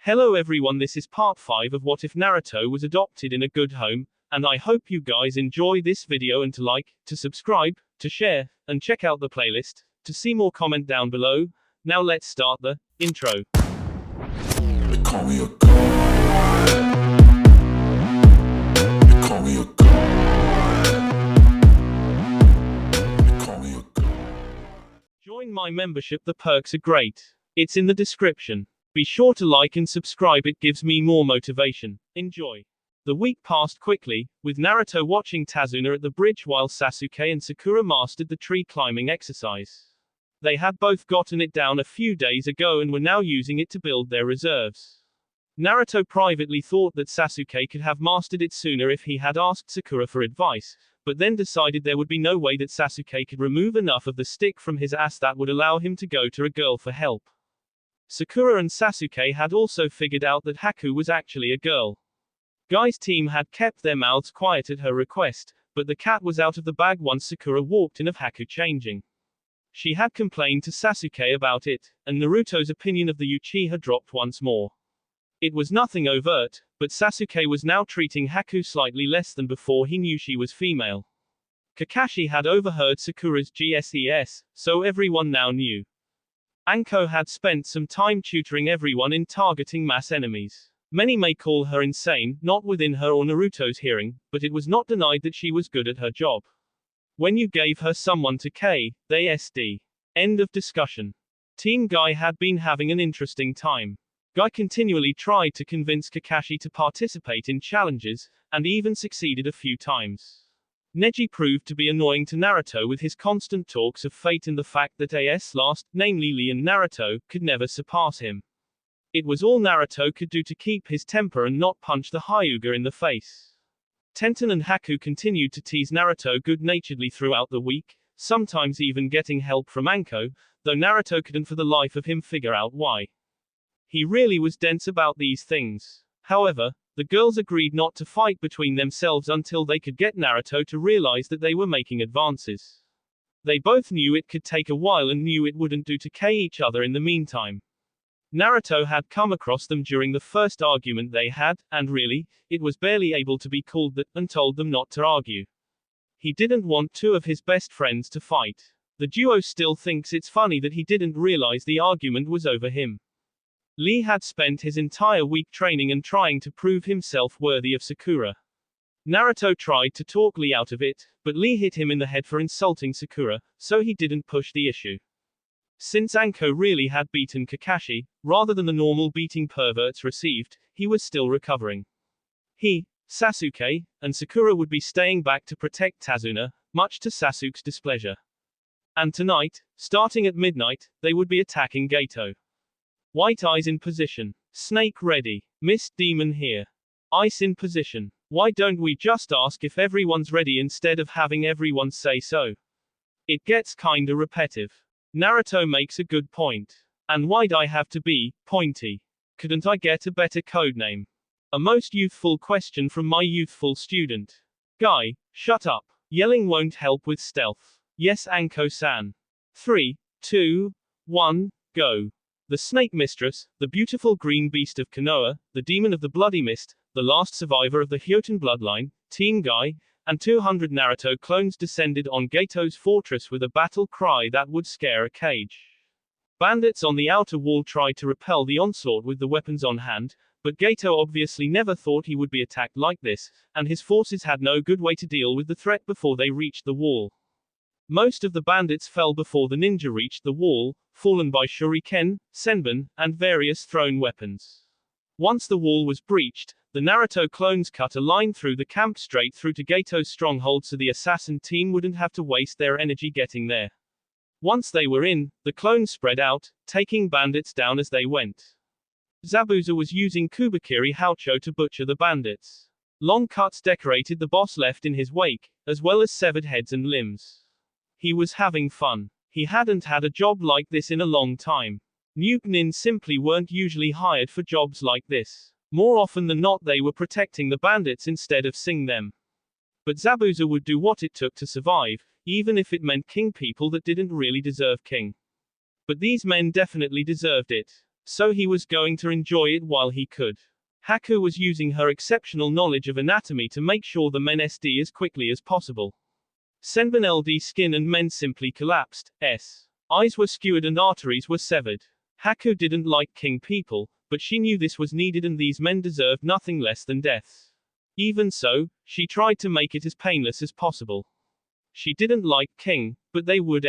Hello everyone, this is part 5 of What If Naruto Was Adopted in a Good Home, and I hope you guys enjoy this video and to like, to subscribe, to share, and check out the playlist, to see more comment down below. Now let's start the intro. They call me a god. They call me a god. They call me a god. Join my membership, the perks are great. It's in the description. Be sure to like and subscribe, it gives me more motivation. Enjoy. The week passed quickly, with Naruto watching Tazuna at the bridge while Sasuke and Sakura mastered the tree climbing exercise. They had both gotten it down a few days ago and were now using it to build their reserves. Naruto privately thought that Sasuke could have mastered it sooner if he had asked Sakura for advice, but then decided there would be no way that Sasuke could remove enough of the stick from his ass that would allow him to go to a girl for help. Sakura and Sasuke had also figured out that Haku was actually a girl. Guy's team had kept their mouths quiet at her request, but the cat was out of the bag once Sakura walked in of Haku changing. She had complained to Sasuke about it, and Naruto's opinion of the Uchiha dropped once more. It was nothing overt, but Sasuke was now treating Haku slightly less than before he knew she was female. Kakashi had overheard Sakura's GSES, so everyone now knew. Anko had spent some time tutoring everyone in targeting mass enemies. Many may call her insane, not within her or Naruto's hearing, but it was not denied that she was good at her job. When you gave her someone to K, they SD. End of discussion. Team Guy had been having an interesting time. Guy continually tried to convince Kakashi to participate in challenges, and even succeeded a few times. Neji proved to be annoying to Naruto with his constant talks of fate and the fact that AS last, namely Lee and Naruto, could never surpass him. It was all Naruto could do to keep his temper and not punch the Hyuga in the face. Tenten and Haku continued to tease Naruto good-naturedly throughout the week, sometimes even getting help from Anko, though Naruto couldn't for the life of him figure out why. He really was dense about these things. However, the girls agreed not to fight between themselves until they could get Naruto to realize that they were making advances. They both knew it could take a while and knew it wouldn't do to K each other in the meantime. Naruto had come across them during the first argument they had, and really, it was barely able to be called that, and told them not to argue. He didn't want two of his best friends to fight. The duo still thinks it's funny that he didn't realize the argument was over him. Lee had spent his entire week training and trying to prove himself worthy of Sakura. Naruto tried to talk Lee out of it, but Lee hit him in the head for insulting Sakura, so he didn't push the issue. Since Anko really had beaten Kakashi, rather than the normal beating perverts received, he was still recovering. He, Sasuke, and Sakura would be staying back to protect Tazuna, much to Sasuke's displeasure. And tonight, starting at midnight, they would be attacking Gato. White Eyes in position. Snake ready. Mist Demon here. Ice in position. Why don't we just ask if everyone's ready instead of having everyone say so? It gets kinda repetitive. Naruto makes a good point. And why'd I have to be pointy? Couldn't I get a better codename? A most youthful question from my youthful student. Guy, shut up. Yelling won't help with stealth. Yes, Anko-san. 3, 2, 1, go. The Snake Mistress, the beautiful green beast of Konoha, the demon of the bloody mist, the last survivor of the Hyoten bloodline, Team Guy, and 200 Naruto clones descended on Gato's fortress with a battle cry that would scare a cage. Bandits on the outer wall tried to repel the onslaught with the weapons on hand, but Gato obviously never thought he would be attacked like this, and his forces had no good way to deal with the threat before they reached the wall. Most of the bandits fell before the ninja reached the wall, fallen by shuriken, senbon, and various thrown weapons. Once the wall was breached, the Naruto clones cut a line through the camp straight through to Gato's stronghold so the assassin team wouldn't have to waste their energy getting there. Once they were in, the clones spread out, taking bandits down as they went. Zabuza was using Kubikiri Haucho to butcher the bandits. Long cuts decorated the boss left in his wake, as well as severed heads and limbs. He was having fun. He hadn't had a job like this in a long time. Nuke Nin simply weren't usually hired for jobs like this. More often than not they were protecting the bandits instead of sing them. But Zabuza would do what it took to survive, even if it meant king people that didn't really deserve king. But these men definitely deserved it. So he was going to enjoy it while he could. Haku was using her exceptional knowledge of anatomy to make sure the men SD as quickly as possible. Senbon LD skin and men simply collapsed. Eyes were skewered and arteries were severed. Haku didn't like king people, but she knew this was needed and these men deserved nothing less than death. Even so, she tried to make it as painless as possible. She didn't like king, but they would.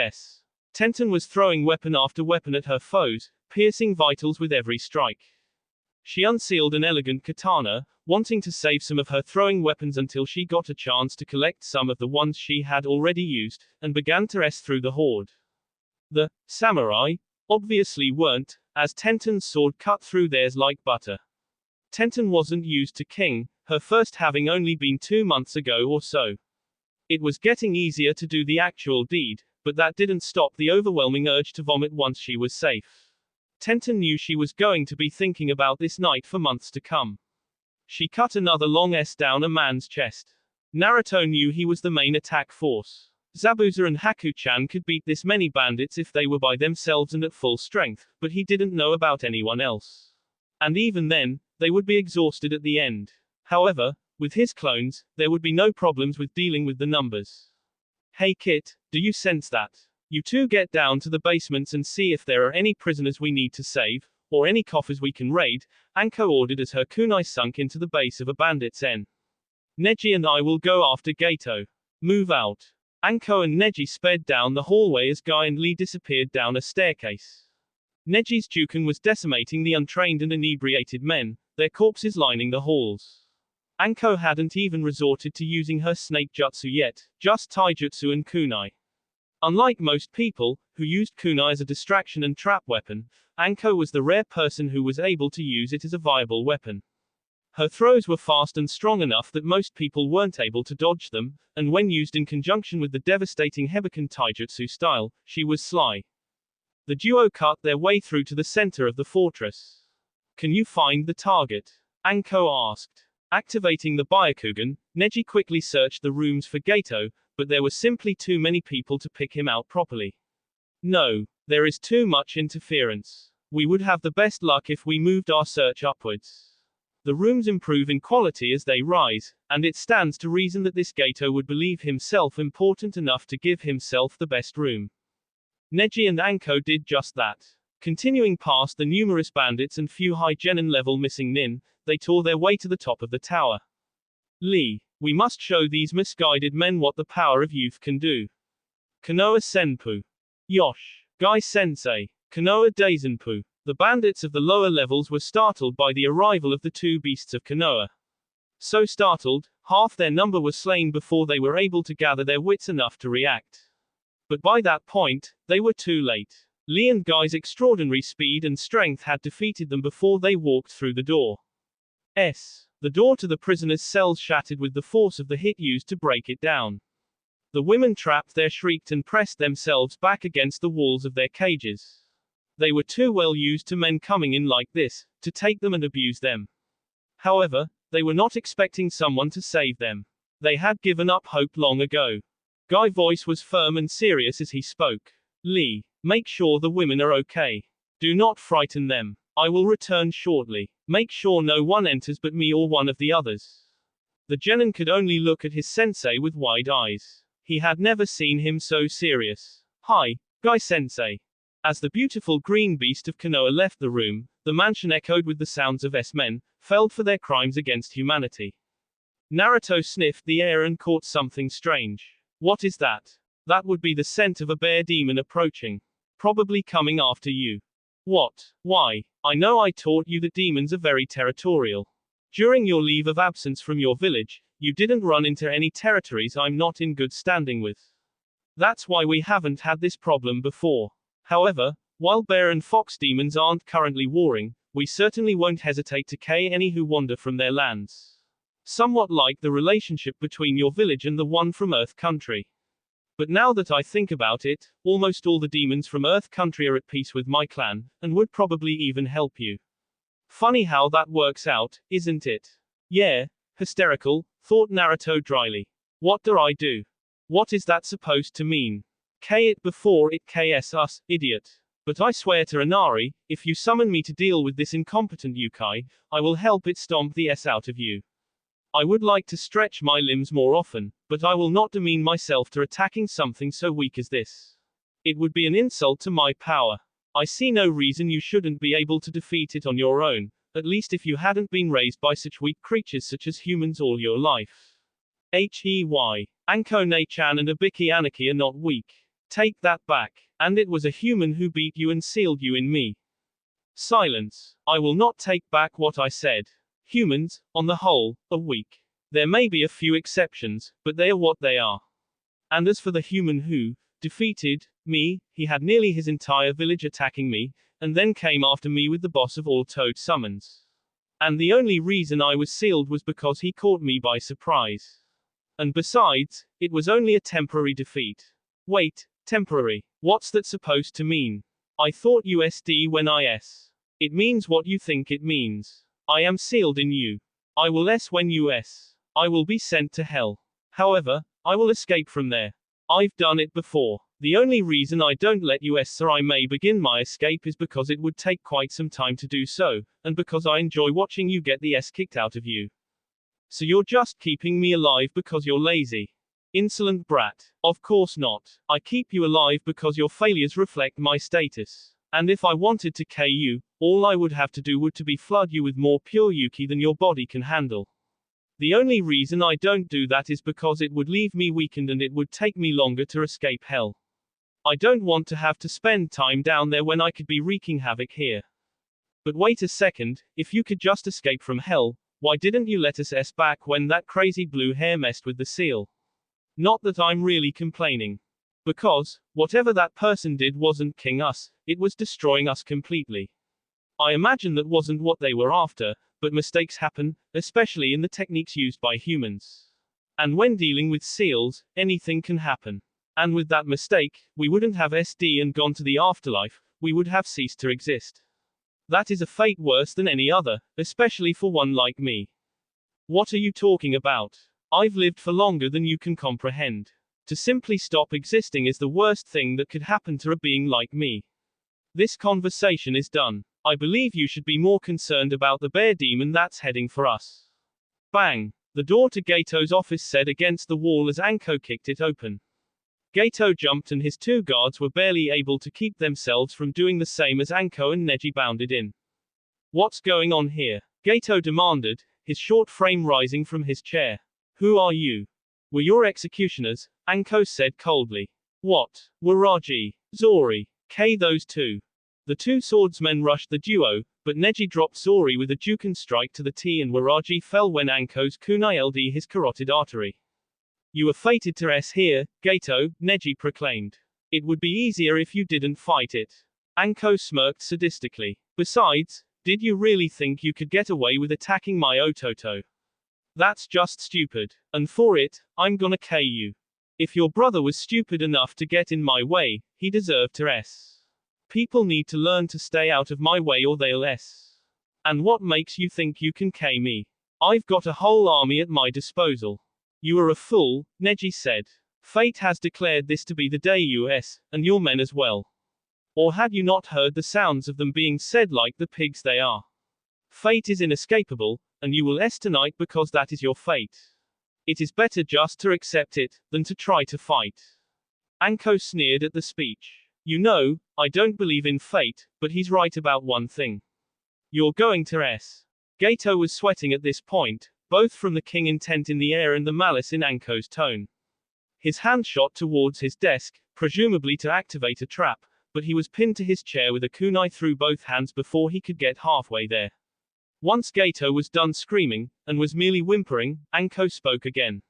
Tenten was throwing weapon after weapon at her foes, piercing vitals with every strike. She unsealed an elegant katana, wanting to save some of her throwing weapons until she got a chance to collect some of the ones she had already used, and began to through the horde. The samurai obviously weren't, as Tenten's sword cut through theirs like butter. Tenten wasn't used to king, her first having only been 2 months ago or so. It was getting easier to do the actual deed, but that didn't stop the overwhelming urge to vomit once she was safe. Tenten knew she was going to be thinking about this night for months to come. She cut another long S down a man's chest. Naruto knew he was the main attack force. Zabuza and Haku-chan could beat this many bandits if they were by themselves and at full strength, but he didn't know about anyone else. And even then, they would be exhausted at the end. However, with his clones, there would be no problems with dealing with the numbers. Hey Kit, do you sense that? You two get down to the basements and see if there are any prisoners we need to save, or any coffers we can raid, Anko ordered as her kunai sunk into the base of a bandit's N. Neji and I will go after Gato. Move out. Anko and Neji sped down the hallway as Guy and Lee disappeared down a staircase. Neji's Juken was decimating the untrained and inebriated men, their corpses lining the halls. Anko hadn't even resorted to using her snake jutsu yet, just taijutsu and kunai. Unlike most people, who used kunai as a distraction and trap weapon, Anko was the rare person who was able to use it as a viable weapon. Her throws were fast and strong enough that most people weren't able to dodge them, and when used in conjunction with the devastating Hebaken taijutsu style, she was sly. The duo cut their way through to the center of the fortress. Can you find the target? Anko asked. Activating the Byakugan, Neji quickly searched the rooms for Gato, but there were simply too many people to pick him out properly. No, there is too much interference. We would have the best luck if we moved our search upwards. The rooms improve in quality as they rise, and it stands to reason that this Gato would believe himself important enough to give himself the best room. Neji and Anko did just that. Continuing past the numerous bandits and few high genin level missing nin, they tore their way to the top of the tower. Lee, we must show these misguided men what the power of youth can do. Konoha Senpu. Yosh. Guy Sensei. Konoha Daisenpu. The bandits of the lower levels were startled by the arrival of the two beasts of Konoha. So startled, half their number were slain before they were able to gather their wits enough to react. But by that point, they were too late. Lee and Guy's extraordinary speed and strength had defeated them before they walked through the door. The door to the prisoners' cells shattered with the force of the hit used to break it down. The women trapped there shrieked and pressed themselves back against the walls of their cages. They were too well used to men coming in like this, to take them and abuse them. However, they were not expecting someone to save them. They had given up hope long ago. Guy's voice was firm and serious as he spoke. Lee, make sure the women are okay. Do not frighten them. I will return shortly. Make sure no one enters but me or one of the others. The genin could only look at his sensei with wide eyes. He had never seen him so serious. Hi, Guy Sensei. As the beautiful green beast of Konoha left the room, the mansion echoed with the sounds of S-men, felled for their crimes against humanity. Naruto sniffed the air and caught something strange. What is that? That would be the scent of a bear demon approaching. Probably coming after you. What? Why? I know I taught you that demons are very territorial. During your leave of absence from your village, you didn't run into any territories I'm not in good standing with. That's why we haven't had this problem before. However, while bear and fox demons aren't currently warring, we certainly won't hesitate to kill any who wander from their lands. Somewhat like the relationship between your village and the one from Earth Country. But now that I think about it, almost all the demons from Earth Country are at peace with my clan, and would probably even help you. Funny how that works out, isn't it? Yeah, hysterical, thought Naruto dryly. What do I do? What is that supposed to mean? K it before it KS us, idiot. But I swear to Inari, if you summon me to deal with this incompetent Yukai, I will help it stomp the S out of you. I would like to stretch my limbs more often, but I will not demean myself to attacking something so weak as this. It would be an insult to my power. I see no reason you shouldn't be able to defeat it on your own, at least if you hadn't been raised by such weak creatures such as humans all your life. Anko Ne-chan and Ibiki Aniki are not weak. Take that back. And it was a human who beat you and sealed you in me. Silence. I will not take back what I said. Humans, on the whole, are weak. There may be a few exceptions, but they are what they are. And as for the human who defeated me, he had nearly his entire village attacking me, and then came after me with the boss of all toad summons. And the only reason I was sealed was because he caught me by surprise. And besides, it was only a temporary defeat. Wait, temporary. What's that supposed to mean? I thought USD when I S. It means what you think it means. I am sealed in you. I will S when you S. I will be sent to hell. However, I will escape from there. I've done it before. The only reason I don't let you S so I may begin my escape is because it would take quite some time to do so, and because I enjoy watching you get the S kicked out of you. So you're just keeping me alive because you're lazy. Insolent brat. Of course not. I keep you alive because your failures reflect my status. And if I wanted to K you, all I would have to do would to be flood you with more pure Yuki than your body can handle. The only reason I don't do that is because it would leave me weakened and it would take me longer to escape hell. I don't want to have to spend time down there when I could be wreaking havoc here. But wait a second, if you could just escape from hell, why didn't you let us S back when that crazy blue hair messed with the seal? Not that I'm really complaining. Because, whatever that person did wasn't killing us, it was destroying us completely. I imagine that wasn't what they were after, but mistakes happen, especially in the techniques used by humans. And when dealing with seals, anything can happen. And with that mistake, we wouldn't have SD and gone to the afterlife, we would have ceased to exist. That is a fate worse than any other, especially for one like me. What are you talking about? I've lived for longer than you can comprehend. To simply stop existing is the worst thing that could happen to a being like me. This conversation is done. I believe you should be more concerned about the bear demon that's heading for us. Bang! The door to Gato's office said against the wall as Anko kicked it open. Gato jumped and his two guards were barely able to keep themselves from doing the same as Anko and Neji bounded in. What's going on here? Gato demanded, his short frame rising from his chair. Who are you? We're your executioners, Anko said coldly. What? Waraji, Zori, K those two. The two swordsmen rushed the duo, but Neji dropped Zori with a Juken strike to the T and Waraji fell when Anko's kunai LD his carotid artery. You are fated to S here, Gato, Neji proclaimed. It would be easier if you didn't fight it. Anko smirked sadistically. Besides, did you really think you could get away with attacking my Ototo? That's just stupid. And for it, I'm gonna K you. If your brother was stupid enough to get in my way, he deserved to S. People need to learn to stay out of my way or they'll S. And what makes you think you can K me? I've got a whole army at my disposal. You are a fool, Neji said. Fate has declared this to be the day you S, and your men as well. Or had you not heard the sounds of them being said like the pigs they are? Fate is inescapable, and you will S tonight because that is your fate. It is better just to accept it, than to try to fight. Anko sneered at the speech. You know, I don't believe in fate, but he's right about one thing. You're going to S. Gato was sweating at this point, both from the king intent in the air and the malice in Anko's tone. His hand shot towards his desk, presumably to activate a trap, but he was pinned to his chair with a kunai through both hands before he could get halfway there. Once Gato was done screaming, and was merely whimpering, Anko spoke again.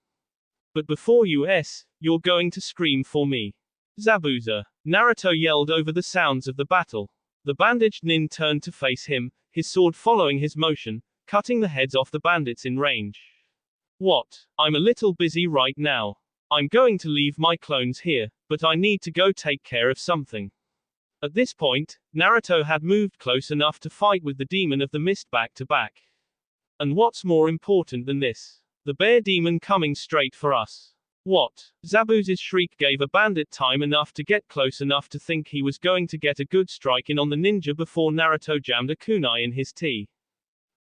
But before you S, you're going to scream for me. Zabuza. Naruto yelled over the sounds of the battle. The bandaged nin turned to face him, his sword following his motion, cutting the heads off the bandits in range. What? I'm a little busy right now. I'm going to leave my clones here, but I need to go take care of something. At this point, Naruto had moved close enough to fight with the demon of the mist back to back. And what's more important than this? The bear demon coming straight for us. What? Zabuza's shriek gave a bandit time enough to get close enough to think he was going to get a good strike in on the ninja before Naruto jammed a kunai in his tea.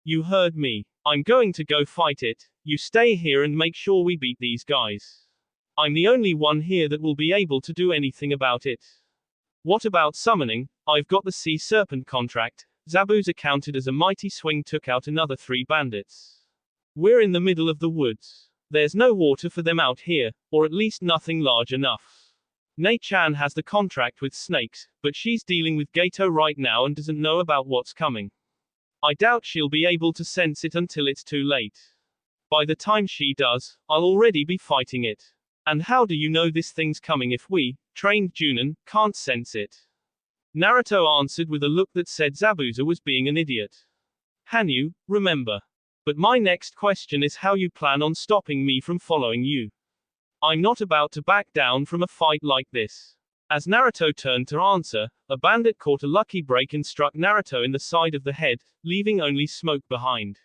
You heard me. I'm going to go fight it. You stay here and make sure we beat these guys. I'm the only one here that will be able to do anything about it. What about summoning? I've got the sea serpent contract. Zabuza counted as a mighty swing took out another 3 bandits. We're in the middle of the woods. There's no water for them out here, or at least nothing large enough. Nei-chan has the contract with snakes, but she's dealing with Gato right now and doesn't know about what's coming. I doubt she'll be able to sense it until it's too late. By the time she does, I'll already be fighting it. And how do you know this thing's coming if we, trained Junin, can't sense it? Naruto answered with a look that said Zabuza was being an idiot. Hanyu, remember. But my next question is how you plan on stopping me from following you. I'm not about to back down from a fight like this. As Naruto turned to answer, a bandit caught a lucky break and struck Naruto in the side of the head, leaving only smoke behind.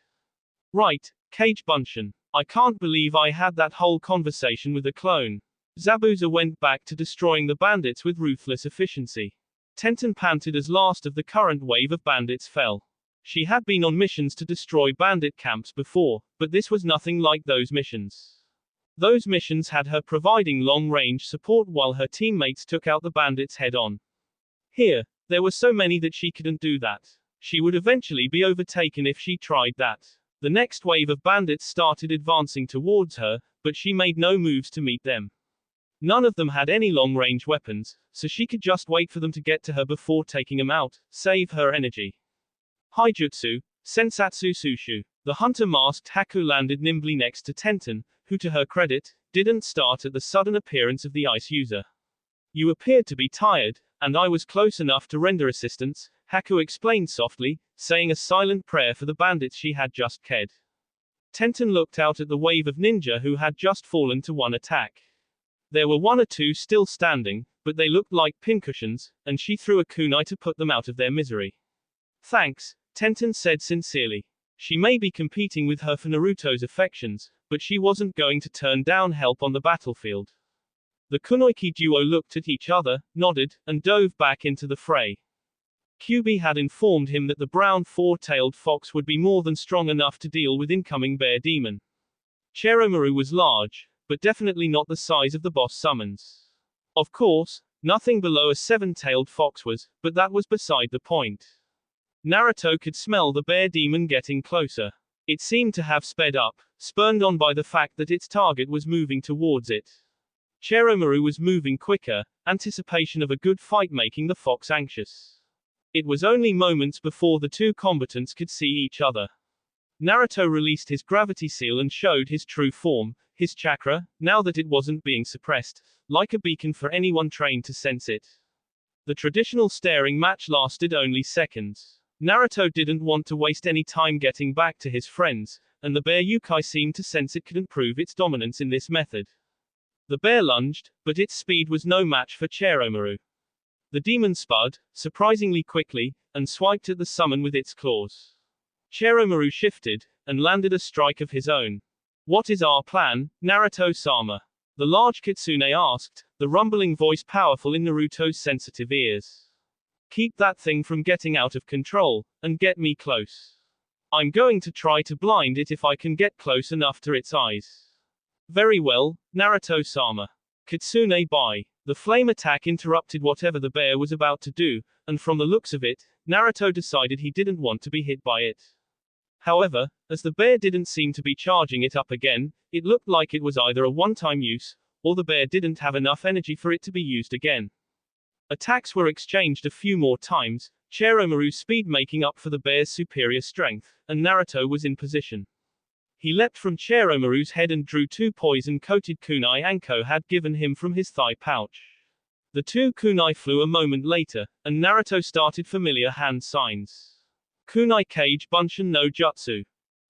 Right, Kage Bunshin. I can't believe I had that whole conversation with a clone. Zabuza went back to destroying the bandits with ruthless efficiency. Tenten panted as last of the current wave of bandits fell. She had been on missions to destroy bandit camps before, but this was nothing like those missions. Those missions had her providing long-range support while her teammates took out the bandits head-on. Here, there were so many that she couldn't do that. She would eventually be overtaken if she tried that. The next wave of bandits started advancing towards her, but she made no moves to meet them. None of them had any long-range weapons, so she could just wait for them to get to her before taking them out, save her energy. Haijutsu, Sensatsu Sushu. The hunter-masked Haku landed nimbly next to Tenten, who to her credit, didn't start at the sudden appearance of the ice user. You appeared to be tired, and I was close enough to render assistance, Haku explained softly, saying a silent prayer for the bandits she had just killed. Tenten looked out at the wave of ninja who had just fallen to one attack. There were 1 or 2 still standing, but they looked like pincushions, and she threw a kunai to put them out of their misery. Thanks, Tenten said sincerely. She may be competing with her for Naruto's affections, but she wasn't going to turn down help on the battlefield. The Kunoichi duo looked at each other, nodded, and dove back into the fray. Kyubi had informed him that the brown 4-tailed fox would be more than strong enough to deal with incoming bear demon. Cheromaru was large, but definitely not the size of the boss summons. Of course, nothing below a 7-tailed fox was, but that was beside the point. Naruto could smell the bear demon getting closer. It seemed to have sped up, spurred on by the fact that its target was moving towards it. Cheromaru was moving quicker, anticipation of a good fight making the fox anxious. It was only moments before the 2 combatants could see each other. Naruto released his gravity seal and showed his true form, his chakra, now that it wasn't being suppressed, like a beacon for anyone trained to sense it. The traditional staring match lasted only seconds. Naruto didn't want to waste any time getting back to his friends, and the bear Yukai seemed to sense it couldn't prove its dominance in this method. The bear lunged, but its speed was no match for Cheromaru. The demon spud, surprisingly quickly, and swiped at the summon with its claws. Cheromaru shifted, and landed a strike of his own. What is our plan, Naruto-sama? The large kitsune asked, the rumbling voice powerful in Naruto's sensitive ears. Keep that thing from getting out of control, and get me close. I'm going to try to blind it if I can get close enough to its eyes. Very well, Naruto-sama. Kitsune bye. The flame attack interrupted whatever the bear was about to do, and from the looks of it, Naruto decided he didn't want to be hit by it. However, as the bear didn't seem to be charging it up again, it looked like it was either a one-time use, or the bear didn't have enough energy for it to be used again. Attacks were exchanged a few more times, Cheromaru's speed making up for the bear's superior strength, and Naruto was in position. He leapt from Cheromaru's head and drew 2 poison-coated kunai Anko had given him from his thigh pouch. The 2 kunai flew a moment later, and Naruto started familiar hand signs. Kunai Kage Bunshin no Jutsu.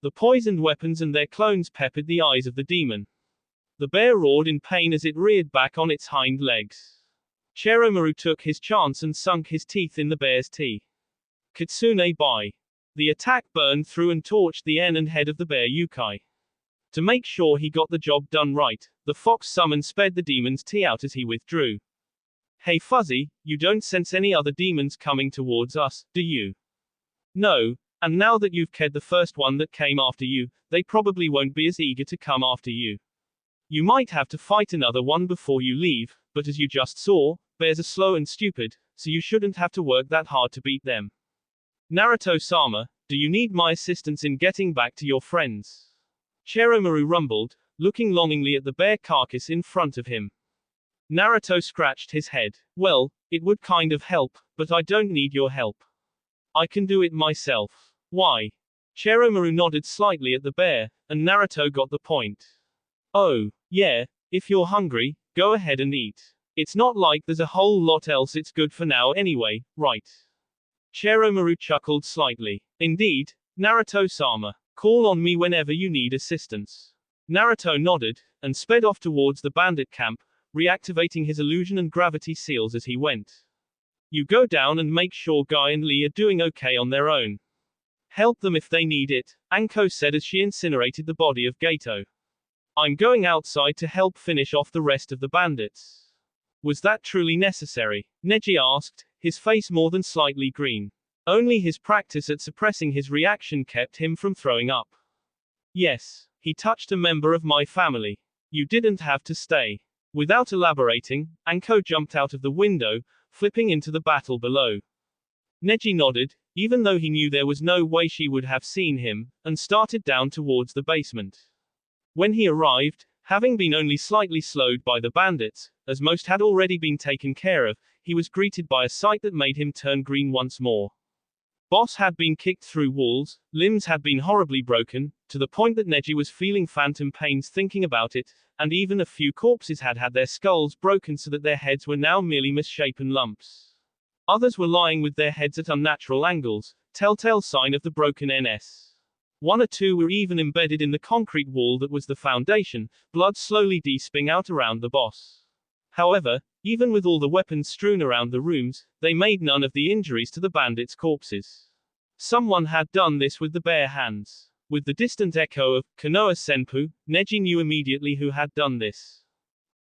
The poisoned weapons and their clones peppered the eyes of the demon. The bear roared in pain as it reared back on its hind legs. Cheromaru took his chance and sunk his teeth in the bear's tea. Kitsune bye. The attack burned through and torched the en and head of the bear Yukai. To make sure he got the job done right, The fox summon sped the demon's tea out as he withdrew. Hey Fuzzy, you don't sense any other demons coming towards us, do you? No, and now that you've killed the first one that came after you, they probably won't be as eager to come after you. You might have to fight another one before you leave, but as you just saw, bears are slow and stupid, so you shouldn't have to work that hard to beat them. Naruto-sama, do you need my assistance in getting back to your friends? Cherrymaru rumbled, looking longingly at the bear carcass in front of him. Naruto scratched his head. Well, it would kind of help, but I don't need your help. I can do it myself. Why? Cherrymaru nodded slightly at the bear, and Naruto got the point. Oh, yeah, if you're hungry, go ahead and eat. It's not like there's a whole lot else it's good for now anyway, right? Cherrymaru chuckled slightly. Indeed, Naruto-sama. Call on me whenever you need assistance. Naruto nodded, and sped off towards the bandit camp, reactivating his illusion and gravity seals as he went. You go down and make sure Guy and Lee are doing okay on their own. Help them if they need it, Anko said as she incinerated the body of Gato. I'm going outside to help finish off the rest of the bandits. Was that truly necessary? Neji asked, his face more than slightly green. Only his practice at suppressing his reaction kept him from throwing up. Yes, he touched a member of my family. You didn't have to stay. Without elaborating, Anko jumped out of the window, flipping into the battle below. Neji nodded, even though he knew there was no way she would have seen him, and started down towards the basement. When he arrived, having been only slightly slowed by the bandits, as most had already been taken care of, he was greeted by a sight that made him turn green once more. Boss had been kicked through walls, limbs had been horribly broken, to the point that Neji was feeling phantom pains thinking about it, and even a few corpses had had their skulls broken so that their heads were now merely misshapen lumps. Others were lying with their heads at unnatural angles, telltale sign of the broken NS. One or two were even embedded in the concrete wall that was the foundation, blood slowly de-sping out around the boss. However, even with all the weapons strewn around the rooms, they made none of the injuries to the bandits' corpses. Someone had done this with the bare hands. With the distant echo of Konoha Senpu, Neji knew immediately who had done this.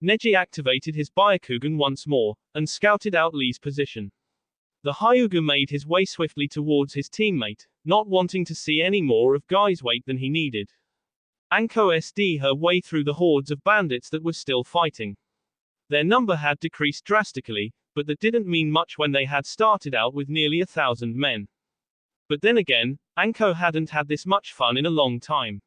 Neji activated his Byakugan once more, and scouted out Lee's position. The Hyuga made his way swiftly towards his teammate, not wanting to see any more of Guy's weight than he needed. Anko SD her way through the hordes of bandits that were still fighting. Their number had decreased drastically, but that didn't mean much when they had started out with nearly 1,000 men. But then again, Anko hadn't had this much fun in a long time.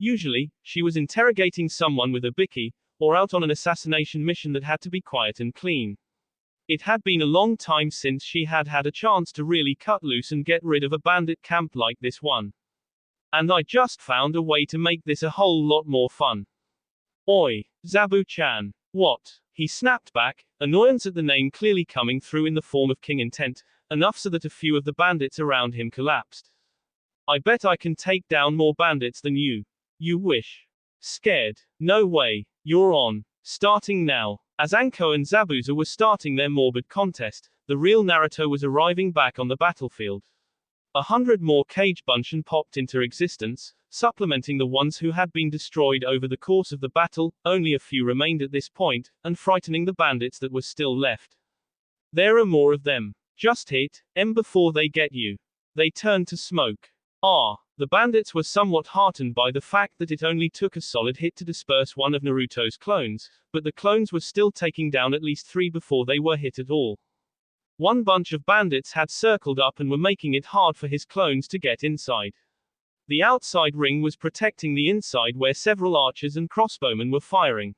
Usually, she was interrogating someone with a bicky, or out on an assassination mission that had to be quiet and clean. It had been a long time since she had had a chance to really cut loose and get rid of a bandit camp like this one. And I just found a way to make this a whole lot more fun. Oi, Zabu-chan. What? He snapped back, annoyance at the name clearly coming through in the form of King Intent, enough so that a few of the bandits around him collapsed. I bet I can take down more bandits than you. You wish. Scared? No way. You're on. Starting now. As Anko and Zabuza were starting their morbid contest, the real Naruto was arriving back on the battlefield. 100 more cage bunshin popped into existence, supplementing the ones who had been destroyed over the course of the battle. Only a few remained at this point, and frightening the bandits that were still left. There are more of them. Just hit em before they get you. They turned to smoke. The bandits were somewhat heartened by the fact that it only took a solid hit to disperse one of Naruto's clones, but the clones were still taking down at least 3 before they were hit at all. One bunch of bandits had circled up and were making it hard for his clones to get inside. The outside ring was protecting the inside where several archers and crossbowmen were firing.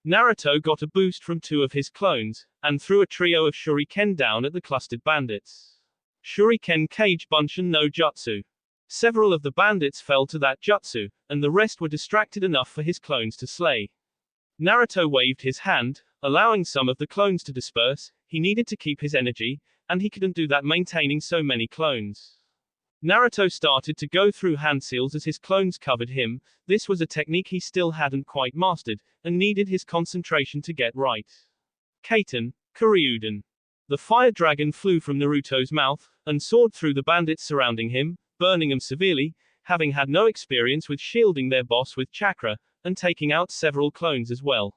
Naruto got a boost from 2 of his clones, and threw a trio of shuriken down at the clustered bandits. Shuriken Kage Bunshin no Jutsu. Several of the bandits fell to that jutsu, and the rest were distracted enough for his clones to slay. Naruto waved his hand, allowing some of the clones to disperse. He needed to keep his energy, and he couldn't do that maintaining so many clones. Naruto started to go through hand seals as his clones covered him. This was a technique he still hadn't quite mastered, and needed his concentration to get right. Kaiten, Koryuden. The fire dragon flew from Naruto's mouth, and soared through the bandits surrounding him, burning them severely. Having had no experience with shielding their boss with chakra, and taking out several clones as well.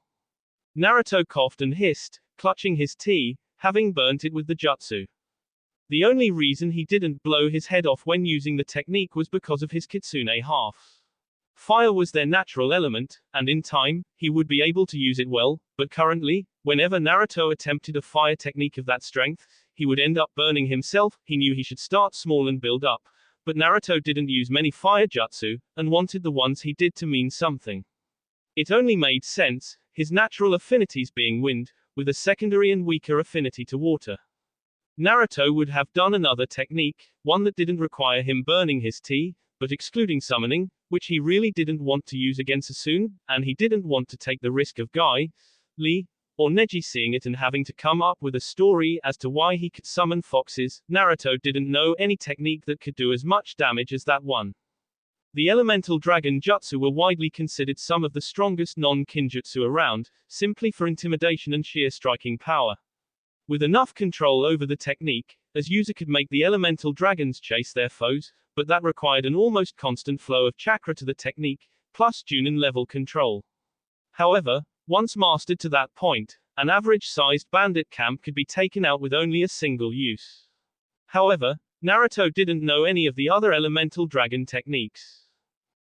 Naruto coughed and hissed, clutching his tea, having burnt it with the jutsu. The only reason he didn't blow his head off when using the technique was because of his kitsune half. Fire was their natural element, and in time, he would be able to use it well, but currently, whenever Naruto attempted a fire technique of that strength, he would end up burning himself. He knew he should start small and build up, but Naruto didn't use many fire jutsu, and wanted the ones he did to mean something. It only made sense, his natural affinities being wind, with a secondary and weaker affinity to water. Naruto would have done another technique, one that didn't require him burning his tea, but excluding summoning, which he really didn't want to use against Sasune, and he didn't want to take the risk of Guy, Lee, or Neji seeing it and having to come up with a story as to why he could summon foxes. Naruto didn't know any technique that could do as much damage as that one. The elemental dragon jutsu were widely considered some of the strongest non-kinjutsu around, simply for intimidation and sheer striking power. With enough control over the technique, as user could make the elemental dragons chase their foes, but that required an almost constant flow of chakra to the technique, plus Junin level control. However, once mastered to that point, an average-sized bandit camp could be taken out with only a single use. However, Naruto didn't know any of the other elemental dragon techniques.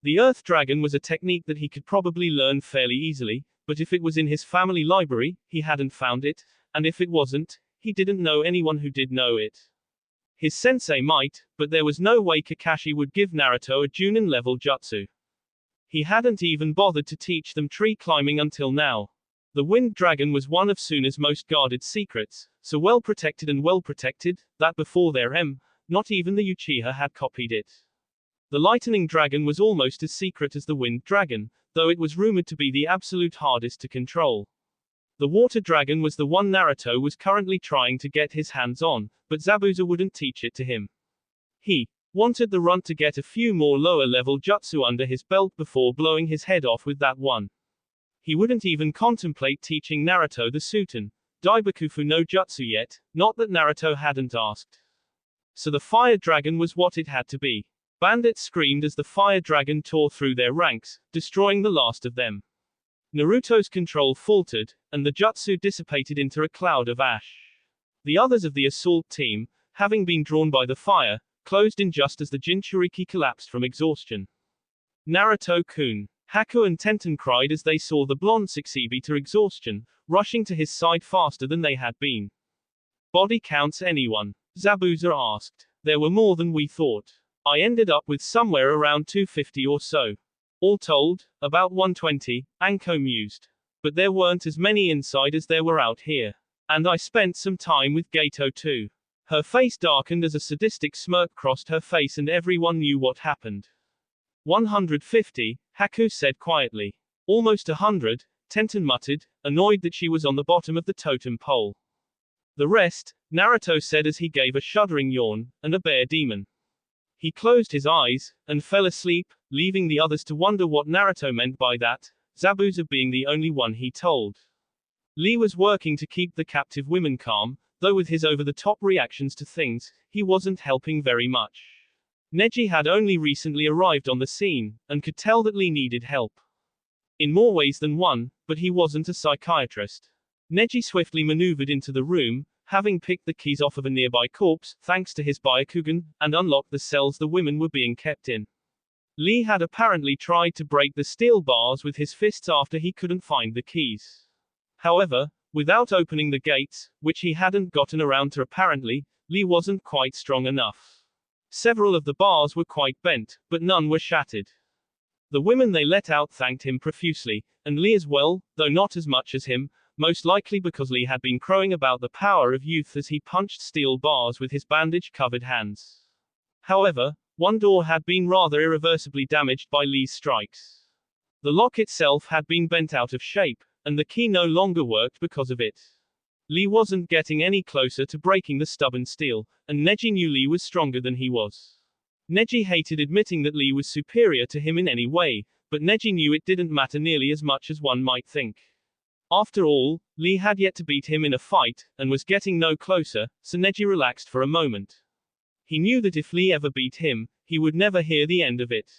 The Earth Dragon was a technique that he could probably learn fairly easily, but if it was in his family library, he hadn't found it, and if it wasn't, he didn't know anyone who did know it. His sensei might, but there was no way Kakashi would give Naruto a Junin level jutsu. He hadn't even bothered to teach them tree climbing until now. The Wind Dragon was one of Suna's most guarded secrets, so well protected and well protected, that before their not even the Uchiha had copied it. The Lightning Dragon was almost as secret as the Wind Dragon, though it was rumored to be the absolute hardest to control. The Water Dragon was the one Naruto was currently trying to get his hands on, but Zabuza wouldn't teach it to him. He wanted the runt to get a few more lower-level jutsu under his belt before blowing his head off with that one. He wouldn't even contemplate teaching Naruto the Suten, Daibakufu no Jutsu yet, not that Naruto hadn't asked. So the Fire Dragon was what it had to be. Bandits screamed as the Fire Dragon tore through their ranks, destroying the last of them. Naruto's control faltered, and the jutsu dissipated into a cloud of ash. The others of the assault team, having been drawn by the fire, closed in just as the Jinchuriki collapsed from exhaustion. Naruto-kun. Haku and Tenten cried as they saw the blonde succeed to exhaustion, rushing to his side faster than they had been. Body counts anyone? Zabuza asked. There were more than we thought. I ended up with somewhere around 250 or so. All told, about 120, Anko mused. But there weren't as many inside as there were out here. And I spent some time with Gato too. Her face darkened as a sadistic smirk crossed her face and everyone knew what happened. 150, Haku said quietly. Almost 100, Tenten muttered, annoyed that she was on the bottom of the totem pole. The rest, Naruto said as he gave a shuddering yawn, and a bear demon. He closed his eyes, and fell asleep, leaving the others to wonder what Naruto meant by that, Zabuza being the only one he told. Lee was working to keep the captive women calm, though with his over-the-top reactions to things, he wasn't helping very much. Neji had only recently arrived on the scene, and could tell that Lee needed help. In more ways than one, but he wasn't a psychiatrist. Neji swiftly maneuvered into the room, having picked the keys off of a nearby corpse, thanks to his Byakugan, and unlocked the cells the women were being kept in. Lee had apparently tried to break the steel bars with his fists after he couldn't find the keys. However, without opening the gates, which he hadn't gotten around to apparently, Lee wasn't quite strong enough. Several of the bars were quite bent, but none were shattered. The women they let out thanked him profusely, and Lee as well, though not as much as him, most likely because Lee had been crowing about the power of youth as he punched steel bars with his bandage-covered hands. However, one door had been rather irreversibly damaged by Lee's strikes. The lock itself had been bent out of shape, and the key no longer worked because of it. Lee wasn't getting any closer to breaking the stubborn steel, and Neji knew Lee was stronger than he was. Neji hated admitting that Lee was superior to him in any way, but Neji knew it didn't matter nearly as much as one might think. After all, Lee had yet to beat him in a fight, and was getting no closer, so Neji relaxed for a moment. He knew that if Lee ever beat him, he would never hear the end of it.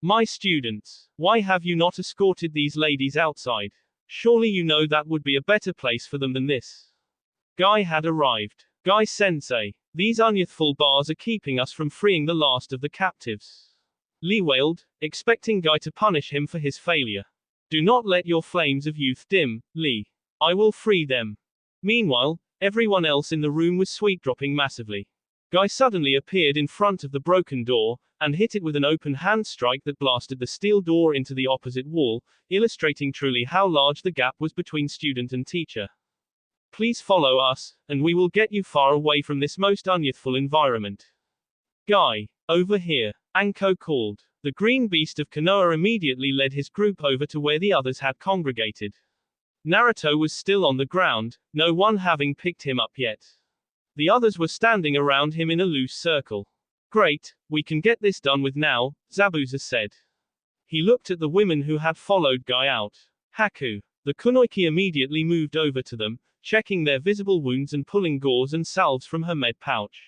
My students, why have you not escorted these ladies outside? Surely you know that would be a better place for them than this. Guy had arrived. Guy-sensei, these unyouthful bars are keeping us from freeing the last of the captives. Lee wailed, expecting Guy to punish him for his failure. Do not let your flames of youth dim, Lee. I will free them. Meanwhile, everyone else in the room was sweet-dropping massively. Guy suddenly appeared in front of the broken door, and hit it with an open hand strike that blasted the steel door into the opposite wall, illustrating truly how large the gap was between student and teacher. Please follow us, and we will get you far away from this most unyouthful environment. Guy, over here, Anko called. The green beast of Konoha immediately led his group over to where the others had congregated. Naruto was still on the ground, no one having picked him up yet. The others were standing around him in a loose circle. Great, we can get this done with now, Zabuza said. He looked at the women who had followed Guy out. Haku. The kunoichi immediately moved over to them, checking their visible wounds and pulling gauze and salves from her med pouch.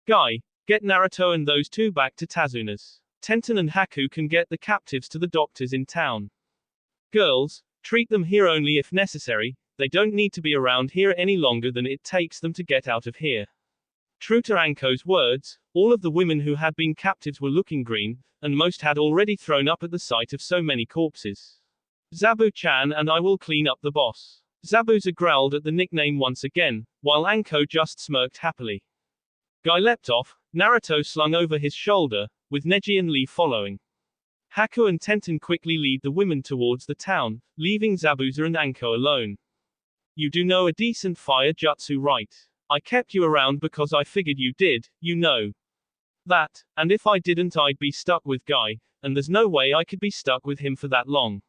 Guy, get Naruto and those two back to Tazuna's. Tenten and Haku can get the captives to the doctors in town. Girls, treat them here only if necessary, they don't need to be around here any longer than it takes them to get out of here. True to Anko's words, all of the women who had been captives were looking green, and most had already thrown up at the sight of so many corpses. Zabu-chan and I will clean up the boss. Zabuza growled at the nickname once again, while Anko just smirked happily. Guy leapt off, Naruto slung over his shoulder, with Neji and Lee following. Haku and Tenten quickly lead the women towards the town, leaving Zabuza and Anko alone. You do know a decent fire jutsu, right? I kept you around because I figured you did, you know. That, and if I didn't I'd be stuck with Guy, and there's no way I could be stuck with him for that long.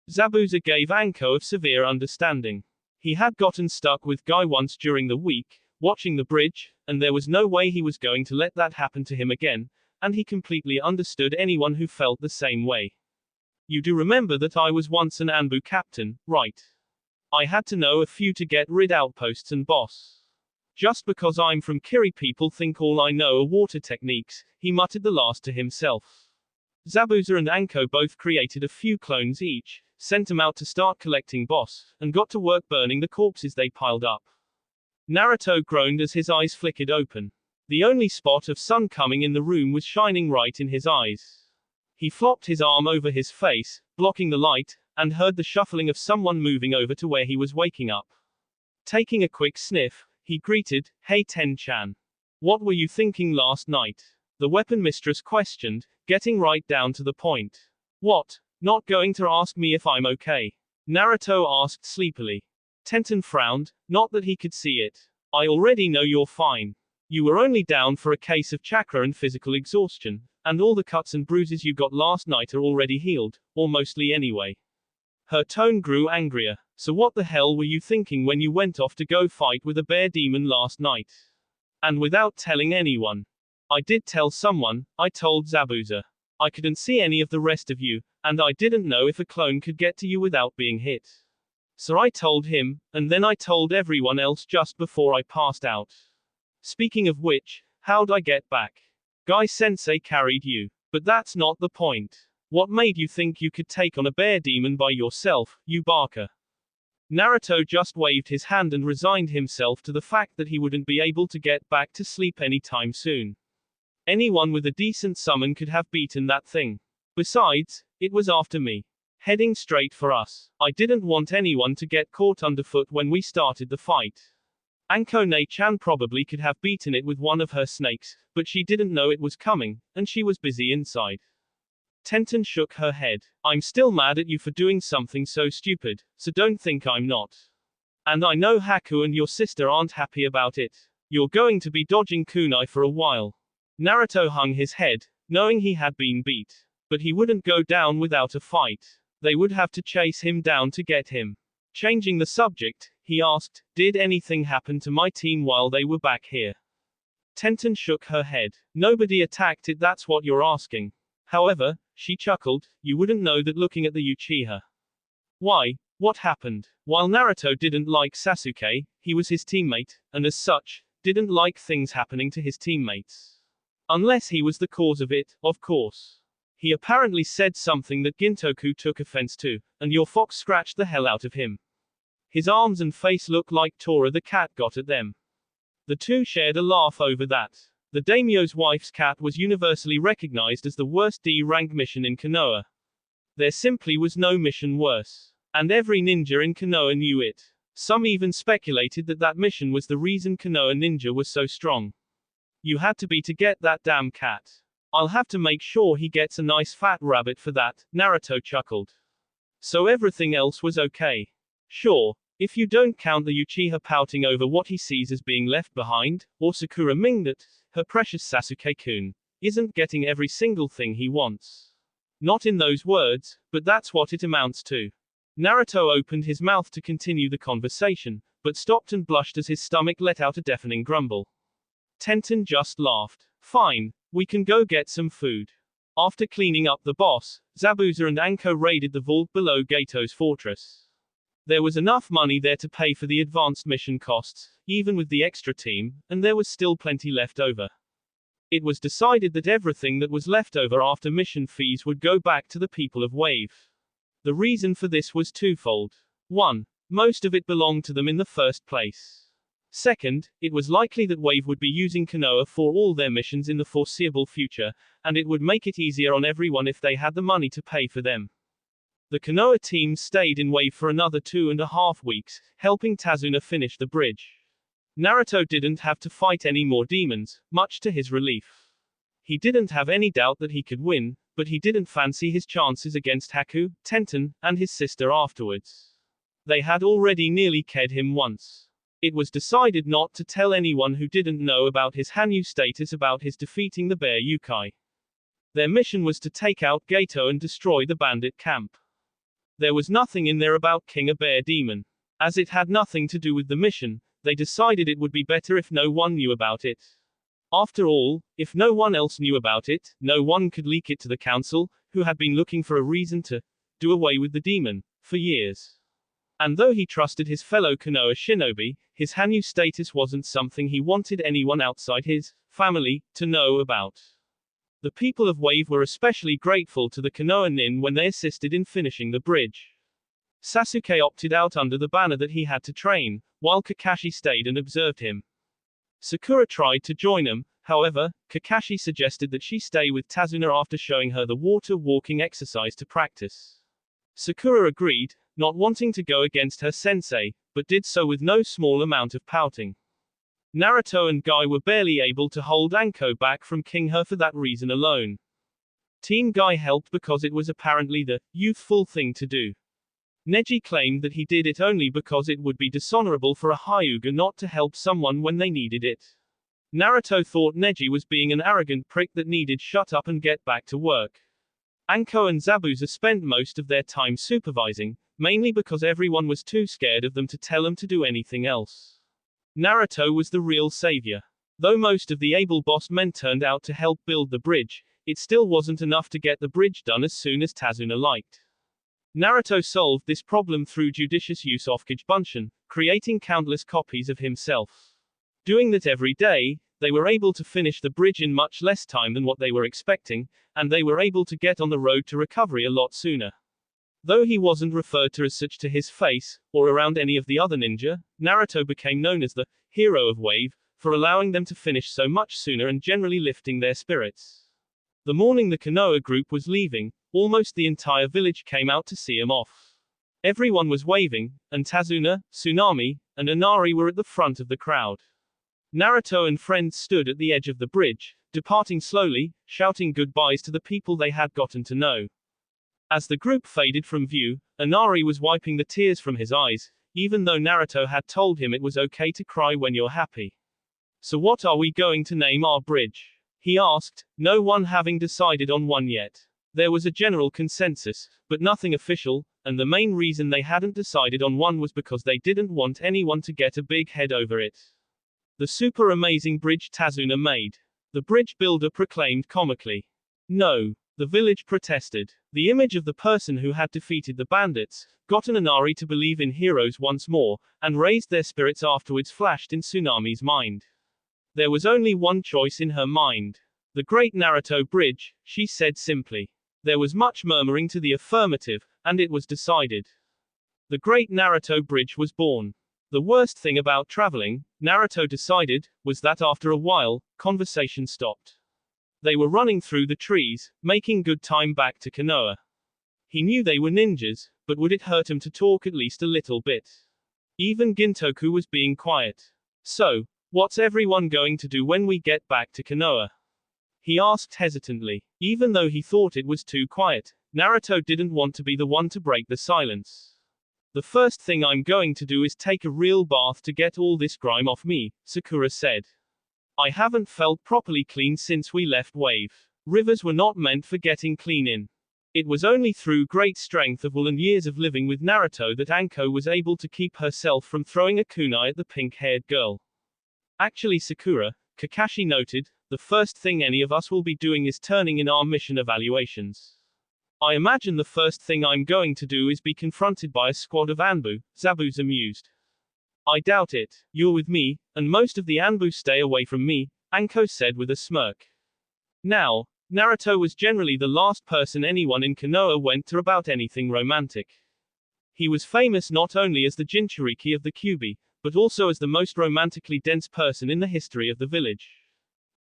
Zabuza gave Anko a severe understanding. He had gotten stuck with Guy once during the week, watching the bridge, and there was no way he was going to let that happen to him again, and he completely understood anyone who felt the same way. You do remember that I was once an Anbu captain, right? I had to know a few to get rid outposts and boss. Just because I'm from Kiri people think all I know are water techniques, he muttered the last to himself. Zabuza and Anko both created a few clones each, sent them out to start collecting boss, and got to work burning the corpses they piled up. Naruto groaned as his eyes flickered open. The only spot of sun coming in the room was shining right in his eyes. He flopped his arm over his face, blocking the light, and heard the shuffling of someone moving over to where he was waking up. Taking a quick sniff, he greeted, "Hey Ten-chan. What were you thinking last night?" The weapon mistress questioned, getting right down to the point. What? Not going to ask me if I'm okay? Naruto asked sleepily. Tenten frowned, not that he could see it. I already know you're fine. You were only down for a case of chakra and physical exhaustion, and all the cuts and bruises you got last night are already healed, or mostly anyway. Her tone grew angrier. So what the hell were you thinking when you went off to go fight with a bear demon last night? And without telling anyone. I did tell someone, I told Zabuza. I couldn't see any of the rest of you, and I didn't know if a clone could get to you without being hit. So I told him, and then I told everyone else just before I passed out. Speaking of which, how'd I get back? Guy-sensei carried you. But that's not the point. What made you think you could take on a bear demon by yourself, you barker? Naruto just waved his hand and resigned himself to the fact that he wouldn't be able to get back to sleep anytime soon. Anyone with a decent summon could have beaten that thing. Besides, it was after me. Heading straight for us. I didn't want anyone to get caught underfoot when we started the fight. Anko-ne-chan probably could have beaten it with one of her snakes, but she didn't know it was coming, and she was busy inside. Tenten shook her head. I'm still mad at you for doing something so stupid, so don't think I'm not. And I know Haku and your sister aren't happy about it. You're going to be dodging kunai for a while. Naruto hung his head, knowing he had been beat. But he wouldn't go down without a fight. They would have to chase him down to get him. Changing the subject, he asked, did anything happen to my team while they were back here? Tenten shook her head. Nobody attacked it, that's what you're asking. However, she chuckled, you wouldn't know that looking at the Uchiha. Why? What happened? While Naruto didn't like Sasuke, he was his teammate, and as such, didn't like things happening to his teammates. Unless he was the cause of it, of course. He apparently said something that Gintoku took offense to, and your fox scratched the hell out of him. His arms and face looked like Tora the cat got at them. The two shared a laugh over that. The daimyo's wife's cat was universally recognized as the worst D-rank mission in Konoha. There simply was no mission worse. And every ninja in Konoha knew it. Some even speculated that that mission was the reason Konoha ninja was so strong. You had to be to get that damn cat. I'll have to make sure he gets a nice fat rabbit for that, Naruto chuckled. So everything else was okay. Sure, if you don't count the Uchiha pouting over what he sees as being left behind, or Sakura Ming that, her precious Sasuke-kun, isn't getting every single thing he wants. Not in those words, but that's what it amounts to. Naruto opened his mouth to continue the conversation, but stopped and blushed as his stomach let out a deafening grumble. Tenten just laughed. Fine, we can go get some food. After cleaning up the boss, Zabuza and Anko raided the vault below Gato's fortress. There was enough money there to pay for the advanced mission costs, even with the extra team, and there was still plenty left over. It was decided that everything that was left over after mission fees would go back to the people of Wave. The reason for this was twofold. 1. Most of it belonged to them in the first place. Second, it was likely that Wave would be using Konoha for all their missions in the foreseeable future, and it would make it easier on everyone if they had the money to pay for them. The Konoha team stayed in Wave for another 2.5 weeks, helping Tazuna finish the bridge. Naruto didn't have to fight any more demons, much to his relief. He didn't have any doubt that he could win, but he didn't fancy his chances against Haku, Tenten, and his sister afterwards. They had already nearly killed him once. It was decided not to tell anyone who didn't know about his Hanyu status about his defeating the bear Yukai. Their mission was to take out Gato and destroy the bandit camp. There was nothing in there about King a Bear Demon. As it had nothing to do with the mission, they decided it would be better if no one knew about it. After all, if no one else knew about it, no one could leak it to the council, who had been looking for a reason to do away with the demon for years. And though he trusted his fellow Konoha shinobi, his Hanyu status wasn't something he wanted anyone outside his family to know about. The people of Wave were especially grateful to the Konoha nin when they assisted in finishing the bridge. Sasuke opted out under the banner that he had to train, while Kakashi stayed and observed him. Sakura tried to join him, however, Kakashi suggested that she stay with Tazuna after showing her the water walking exercise to practice. Sakura agreed, not wanting to go against her sensei, but did so with no small amount of pouting. Naruto and Guy were barely able to hold Anko back from killing her for that reason alone. Team Guy helped because it was apparently the youthful thing to do. Neji claimed that he did it only because it would be dishonorable for a Hyuga not to help someone when they needed it. Naruto thought Neji was being an arrogant prick that needed shut up and get back to work. Anko and Zabuza spent most of their time supervising, mainly because everyone was too scared of them to tell them to do anything else. Naruto was the real savior. Though most of the able boss men turned out to help build the bridge, it still wasn't enough to get the bridge done as soon as Tazuna liked. Naruto solved this problem through judicious use of Bunshin, creating countless copies of himself. Doing that every day, they were able to finish the bridge in much less time than what they were expecting, and they were able to get on the road to recovery a lot sooner. Though he wasn't referred to as such to his face, or around any of the other ninja, Naruto became known as the hero of Wave, for allowing them to finish so much sooner and generally lifting their spirits. The morning the Konoha group was leaving, almost the entire village came out to see him off. Everyone was waving, and Tazuna, Tsunami, and Inari were at the front of the crowd. Naruto and friends stood at the edge of the bridge, departing slowly, shouting goodbyes to the people they had gotten to know. As the group faded from view, Inari was wiping the tears from his eyes, even though Naruto had told him it was okay to cry when you're happy. So what are we going to name our bridge? He asked, no one having decided on one yet. There was a general consensus, but nothing official, and the main reason they hadn't decided on one was because they didn't want anyone to get a big head over it. The super amazing bridge Tazuna made. The bridge builder proclaimed comically. No. The village protested. The image of the person who had defeated the bandits, gotten Inari to believe in heroes once more, and raised their spirits afterwards flashed in Tsunami's mind. There was only one choice in her mind. The Great Naruto Bridge, she said simply. There was much murmuring to the affirmative, and it was decided. The Great Naruto Bridge was born. The worst thing about traveling, Naruto decided, was that after a while, conversation stopped. They were running through the trees, making good time back to Konoha. He knew they were ninjas, but would it hurt him to talk at least a little bit? Even Gintoku was being quiet. So, what's everyone going to do when we get back to Konoha? He asked hesitantly. Even though he thought it was too quiet, Naruto didn't want to be the one to break the silence. The first thing I'm going to do is take a real bath to get all this grime off me, Sakura said. I haven't felt properly clean since we left Wave. Rivers were not meant for getting clean in. It was only through great strength of will and years of living with Naruto that Anko was able to keep herself from throwing a kunai at the pink-haired girl. Actually, Sakura, Kakashi noted, the first thing any of us will be doing is turning in our mission evaluations. I imagine the first thing I'm going to do is be confronted by a squad of Anbu, Zabuza mused. I doubt it. You're with me, and most of the Anbu stay away from me, Anko said with a smirk. Now, Naruto was generally the last person anyone in Konoha went to about anything romantic. He was famous not only as the Jinchuriki of the Kyuubi, but also as the most romantically dense person in the history of the village.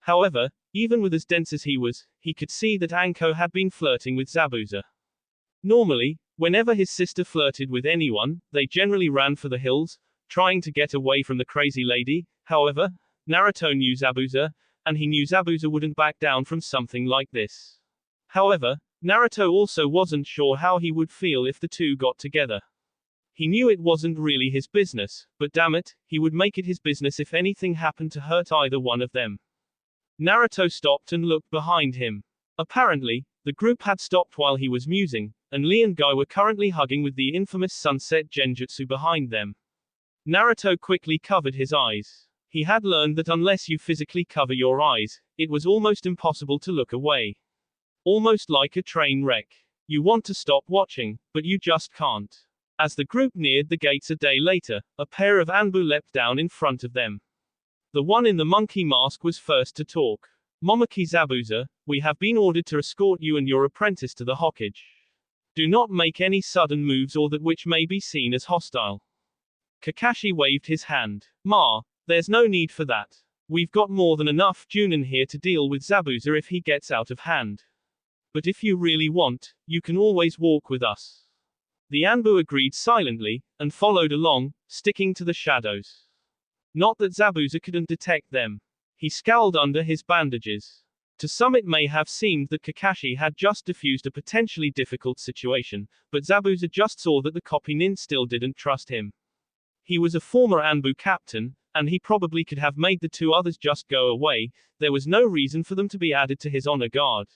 However, even with as dense as he was, he could see that Anko had been flirting with Zabuza. Normally, whenever his sister flirted with anyone, they generally ran for the hills, trying to get away from the crazy lady. However, Naruto knew Zabuza, and he knew Zabuza wouldn't back down from something like this. However, Naruto also wasn't sure how he would feel if the two got together. He knew it wasn't really his business, but damn it, he would make it his business if anything happened to hurt either one of them. Naruto stopped and looked behind him. Apparently, the group had stopped while he was musing, and Lee and Guy were currently hugging with the infamous sunset genjutsu behind them. Naruto quickly covered his eyes. He had learned that unless you physically cover your eyes, it was almost impossible to look away. Almost like a train wreck. You want to stop watching, but you just can't. As the group neared the gates a day later, a pair of Anbu leapt down in front of them. The one in the monkey mask was first to talk. Momoki Zabuza, we have been ordered to escort you and your apprentice to the Hokage. Do not make any sudden moves or that which may be seen as hostile. Kakashi waved his hand. There's no need for that. We've got more than enough Junin here to deal with Zabuza if he gets out of hand. But if you really want, you can always walk with us. The Anbu agreed silently, and followed along, sticking to the shadows. Not that Zabuza couldn't detect them. He scowled under his bandages. To some it may have seemed that Kakashi had just diffused a potentially difficult situation, but Zabuza just saw that the copy nin still didn't trust him. He was a former Anbu captain, and he probably could have made the two others just go away. There was no reason for them to be added to his honor guard.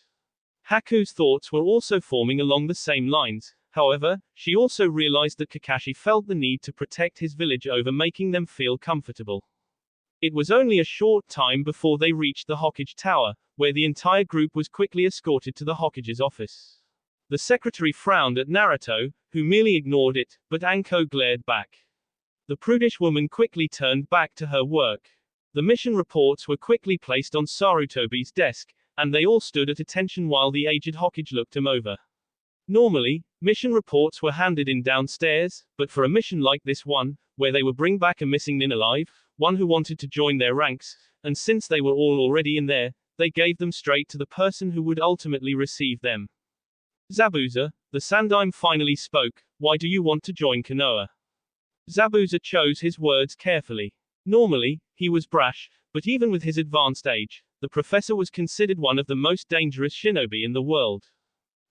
Haku's thoughts were also forming along the same lines. However, she also realized that Kakashi felt the need to protect his village over making them feel comfortable. It was only a short time before they reached the Hokage Tower, where the entire group was quickly escorted to the Hokage's office. The secretary frowned at Naruto, who merely ignored it, but Anko glared back. The prudish woman quickly turned back to her work. The mission reports were quickly placed on Sarutobi's desk, and they all stood at attention while the aged Hokage looked them over. Normally, mission reports were handed in downstairs, but for a mission like this one, where they would bring back a missing nin alive, one who wanted to join their ranks, and since they were all already in there, they gave them straight to the person who would ultimately receive them. Zabuza, the Sandaime finally spoke, why do you want to join Konoha? Zabuza chose his words carefully. Normally, he was brash, but even with his advanced age, the professor was considered one of the most dangerous shinobi in the world.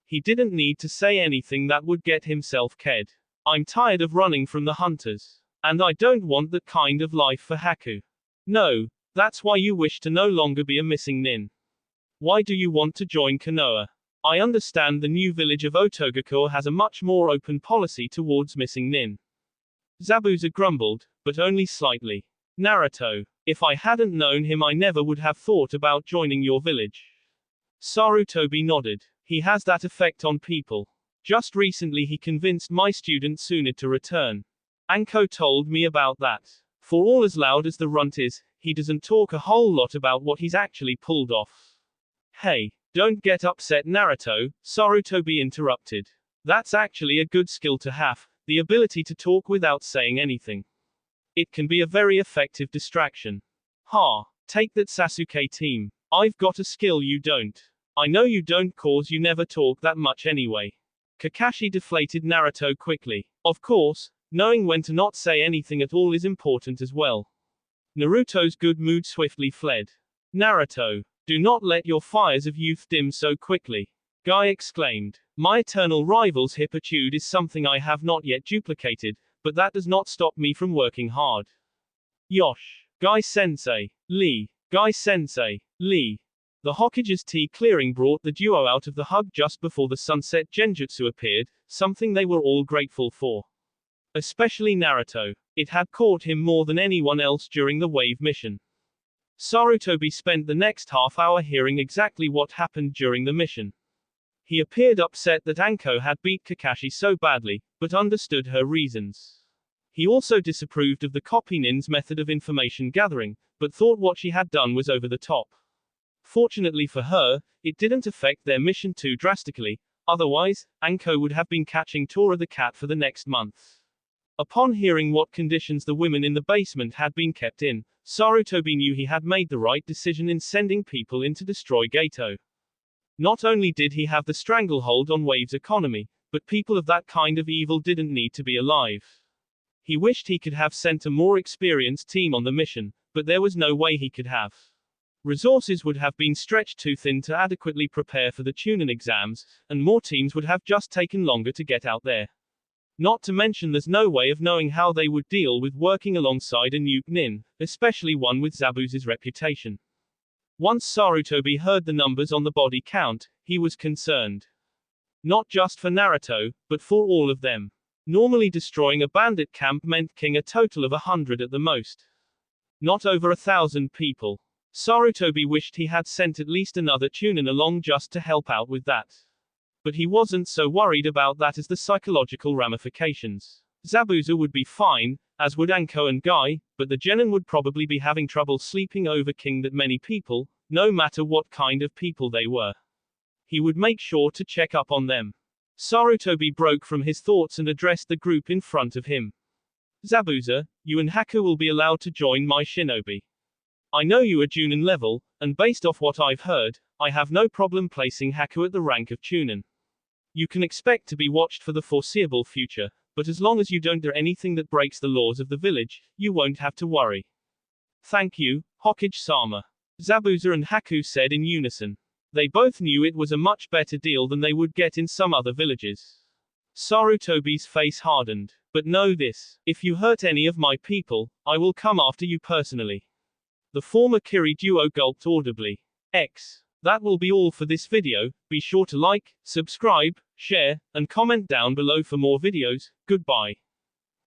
He didn't need to say anything that would get himself killed. I'm tired of running from the hunters. And I don't want that kind of life for Haku. No, that's why you wish to no longer be a missing nin. Why do you want to join Konoha? I understand the new village of Otogakure has a much more open policy towards missing nin. Zabuza grumbled, but only slightly. Naruto, if I hadn't known him I never would have thought about joining your village. Sarutobi nodded. He has that effect on people. Just recently he convinced my student Tsunade to return. Anko told me about that. For all as loud as the runt is, he doesn't talk a whole lot about what he's actually pulled off. Hey, Don't get upset, Naruto, Sarutobi interrupted. That's actually a good skill to have, the ability to talk without saying anything. It can be a very effective distraction. Ha! Take that, Sasuke team. I've got a skill you don't. I know you don't, cause you never talk that much anyway. Kakashi deflated Naruto quickly. Of course, knowing when to not say anything at all is important as well. Naruto's good mood swiftly fled. Naruto, do not let your fires of youth dim so quickly. Guy exclaimed. My eternal rival's hippitude is something I have not yet duplicated, but that does not stop me from working hard. Yosh. Guy-sensei. Lee. Guy-sensei. Lee. The Hokage's tea clearing brought the duo out of the hug just before the sunset genjutsu appeared, something they were all grateful for. Especially Naruto. It had caught him more than anyone else during the wave mission. Sarutobi spent the next half hour hearing exactly what happened during the mission. He appeared upset that Anko had beat Kakashi so badly, but understood her reasons. He also disapproved of the copy nin's method of information gathering, but thought what she had done was over the top. Fortunately for her, it didn't affect their mission too drastically, otherwise, Anko would have been catching Tora the cat for the next month. Upon hearing what conditions the women in the basement had been kept in, Sarutobi knew he had made the right decision in sending people in to destroy Gato. Not only did he have the stranglehold on Wave's economy, but people of that kind of evil didn't need to be alive. He wished he could have sent a more experienced team on the mission, but there was no way he could have. Resources would have been stretched too thin to adequately prepare for the Chunin exams, and more teams would have just taken longer to get out there. Not to mention there's no way of knowing how they would deal with working alongside a nuke nin, especially one with Zabuza's reputation. Once Sarutobi heard the numbers on the body count, he was concerned. Not just for Naruto, but for all of them. Normally destroying a bandit camp meant killing a total of 100 at the most. Not over 1,000 people. Sarutobi wished he had sent at least another Chunin along just to help out with that. But he wasn't so worried about that as the psychological ramifications. Zabuza would be fine, as would Anko and Guy, but the Genin would probably be having trouble sleeping over that many people, no matter what kind of people they were. He would make sure to check up on them. Sarutobi broke from his thoughts and addressed the group in front of him. Zabuza, you and Haku will be allowed to join my shinobi. I know you are Chunin level, and based off what I've heard, I have no problem placing Haku at the rank of Chunin. You can expect to be watched for the foreseeable future, but as long as you don't do anything that breaks the laws of the village, you won't have to worry. Thank you, Hokage-sama. Zabuza and Haku said in unison. They both knew it was a much better deal than they would get in some other villages. Sarutobi's face hardened. But know this, if you hurt any of my people, I will come after you personally. The former Kiri duo gulped audibly. That will be all for this video. Be sure to like, subscribe, share, and comment down below for more videos. Goodbye.